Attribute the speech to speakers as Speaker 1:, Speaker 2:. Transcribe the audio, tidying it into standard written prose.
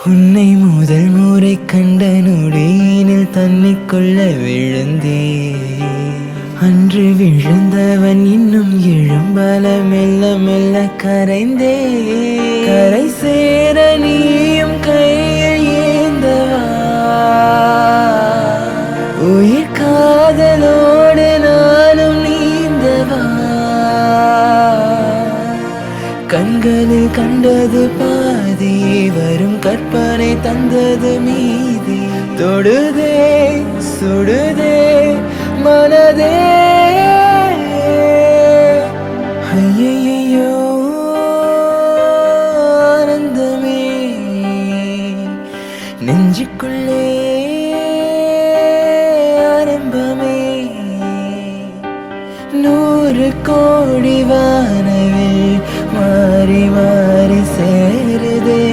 Speaker 1: உன்னை முதல் முறை கண்ட நொடியினில் தன்னிக்கொள்ள விழுந்தே. அன்று விழுந்தவன் இன்னும் எழும்பல மெல்ல மெல்ல கரைந்தே. கரை சேர நீயும் கையில் ஏந்தவா, உயிர் காதலோடு நானும் நீந்தவா. கண்களில் கண்டது பாதி, வரும் கற்பனை தந்தது மீதி. தொடுதே சுடுதே மனதே, ஐயையோ ஆனந்தமே. நெஞ்சுக்குள்ளே ஆரம்பமே, 100 கோடி வானவில் மாறி மாறி சேருதே.